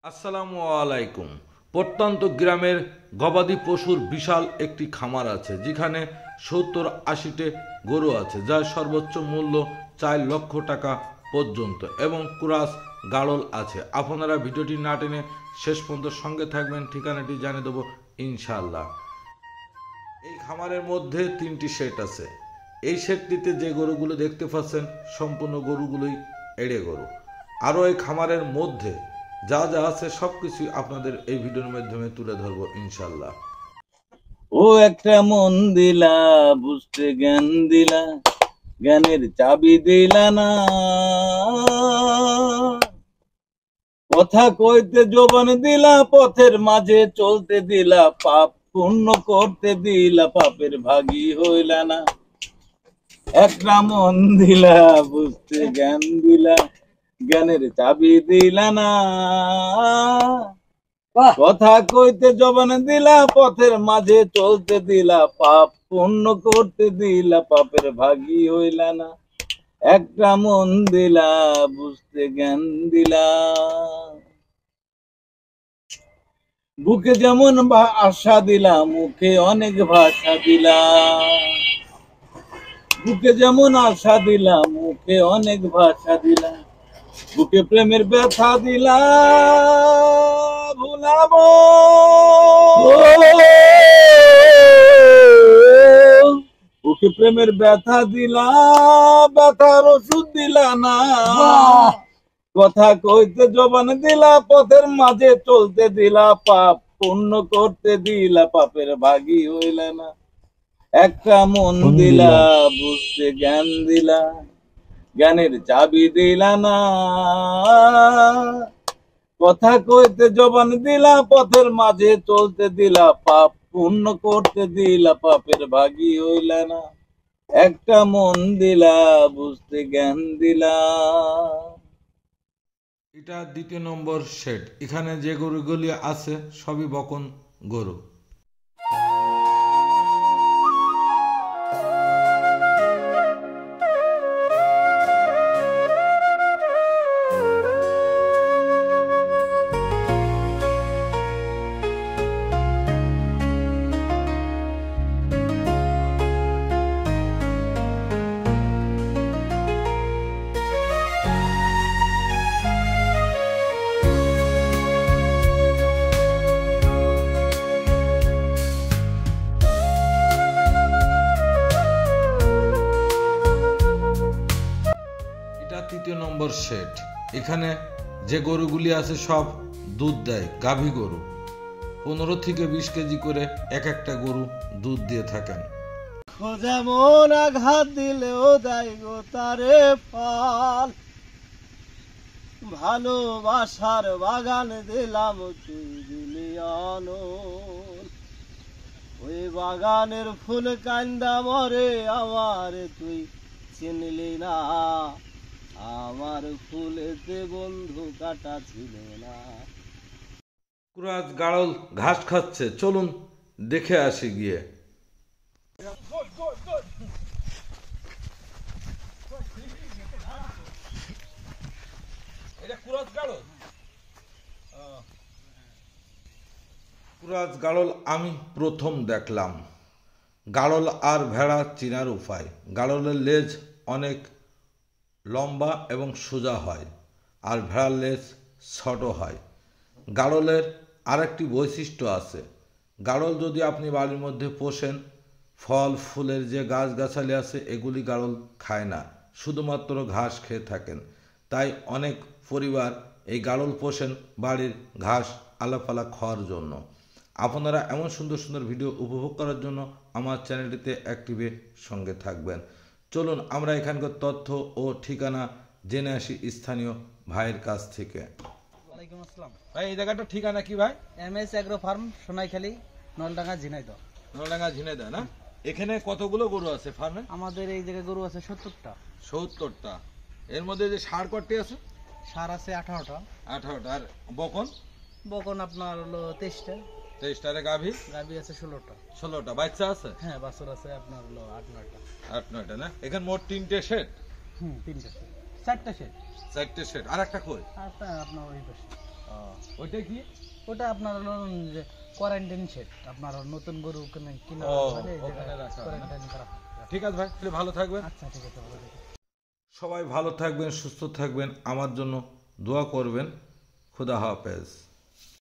আসসালামু আলাইকুম। প্রত্যন্ত গ্রামের গবাদি পশুর বিশাল একটি খামার আছে, যেখানে 70-80টি গরু আছে, যার সর্বোচ্চ মূল্য 4 লক্ষ টাকা পর্যন্ত এবং ক্রস গাড়ল আছে। আপনারা ভিডিওটি না টেনে শেষ পর্যন্ত সঙ্গে থাকবেন, ঠিকানাটি জানিয়ে দেবো ইনশাআল্লাহ। এই খামারের মধ্যে 3টি শেড আছে। এই শেডটিতে যে গরুগুলো দেখতে পাচ্ছেন সম্পূর্ণ গরুগুলোই এড়ে গরু। আরও এই খামারের মধ্যে যা যা আছে সবকিছু আপনাদের এই ভিডিওর মাধ্যমে তুলে ধরবো ইনশাল্লাহ। ও একটা মন দিলা, বুঝতে জ্ঞান দিলা, জ্ঞানের চাবি দিলা না। কথা কইতে জবান দিলা, পথের মাঝে চলতে দিলা, পাপ পূর্ণ করতে দিলা, পাপের ভাগী হইলা না। একটা মন দিলা, বুঝতে জ্ঞান দিলা, জ্ঞানের চাবি দিলা না। কথা কইতে জবান দিলা, পথের মাঝে চলতে দিলা, পাপ পূর্ণ করতে দিলা, পাপের ভাগী হইলা না। একটা মন দিলা, বুঝতে জ্ঞান দিলা। বুকে যেমন আশা দিলা, মুখে অনেক ভাষা দিলা। বুকে যেমন আশা দিলা, মুখে অনেক ভাষা দিলা। বুকে প্রেমের ব্যথা দিলা, ভুলাবো। বুকে প্রেমের ব্যথা দিলা, ব্যথার ওষুধ দিলা না। কথা কইতে জবান দিলা, পথের মাঝে চলতে দিলা, পাপ পূর্ণ করতে দিলা, পাপের ভাগী হইলা না। একটা মন দিলা, বুঝতে জ্ঞান দিলা, জ্ঞানের চাবি দিলা না। কথা কইতে জবান দিলা, পথের মাঝে চলতে দিলা, পাপ পূর্ণ করতে দিলা, পাপের ভাগী হইলা না। একটা মন দিলা, বুঝতে জ্ঞান দিলা। এটা 2 নম্বর শেড। এখানে যে গরুগুলি আছে সবই বকন গরু। এটা 3 নম্বর শেড। এখানে যে গরুগুলি আছে সব দুধ দেয়, গাভী গরু। 15 থেকে 20 কেজি করে এক একটা গরু দুধ দিয়ে থাকেন। যেমন আঘাত দিলেও দেয় গো তারে ফল, ভালোবাসার বাগান দিলাম, তুই দিলি অনল। ওই বাগানের ফুল কান্দা মরে আমার, তুই চিনলি না। আমার ফুলেতে বন্ধু কাটা ছিল না। ক্রস গাড়ল ঘাস খাচ্ছে, চলুন দেখে আসি গিয়ে। ক্রস গাড়ল আমি প্রথম দেখলাম। গাড়ল আর ভেড়া চিনার উপায়: গাড়লের লেজ অনেক লম্বা এবং সোজা হয়, আর ভেড়ার লেজ ছোট হয়। গাড়লের আরেকটি বৈশিষ্ট্য আছে, গাড়ল যদি আপনি বাড়ির মধ্যে পোষেন, ফল ফুলের যে গাছগাছালি আছে এগুলি গাড়ল খায় না, শুধুমাত্র ঘাস খেয়ে থাকেন। তাই অনেক পরিবার এই গাড়ল পোষেন বাড়ির ঘাস আলাপালা খাওয়ার জন্য। আপনারা এমন সুন্দর সুন্দর ভিডিও উপভোগ করার জন্য আমার চ্যানেলটিতে অ্যাক্টিভে সঙ্গে থাকবেন। চলুন আমরা এখানকার তথ্য ও ঠিকানা জেনে আসি স্থানীয় ভাইয়ের কাছ থেকে। ওয়ালাইকুম আসসালাম ভাই, এই জায়গাটার ঠিকানা কি ভাই? MS agro farm, Sonaikhali, Naldanga, Jhenaidah. Naldanga, Jhenaidah না? এখানে কতগুলো গরু আছে ফার্মে? আমাদের এই জায়গায় গরু আছে 70টা। 70টা। এর মধ্যে যে ষাঁড় কয়টি আছে? সার আছে 18টা। 18টা। আর বকন? বকন আপনার হলো 23টা। 23টা। আর গাভী? গাভী আছে 16টা। 16টা। বাচ্চা আছে? হ্যাঁ, বাছুর আছে আপনার হলো 8-9টা। 8-9টা না? এখানে মোট 3টে শেড? 3টে, 4টে শেড। 4টে শেড। আর একটা কই? আর আপনার ওই পাশে। ওইটা কি? ওটা আপনার হলো যে কোয়ারেন্টাইন সেট, আপনার নতুন গরু কিনা ও, হলে এই ওখানে জায়গায় রাখা হয় না? কোয়ারেন্টাইন করা হয়। ঠিক আছে ভাই, তাহলে ভালো থাকবেন। আচ্ছা ঠিক আছে, ভালো থাকবেন। সবাই ভালো থাকবেন, সুস্থ থাকবেন, আমার জন্য দোয়া করবেন। খুদা হাফেজ।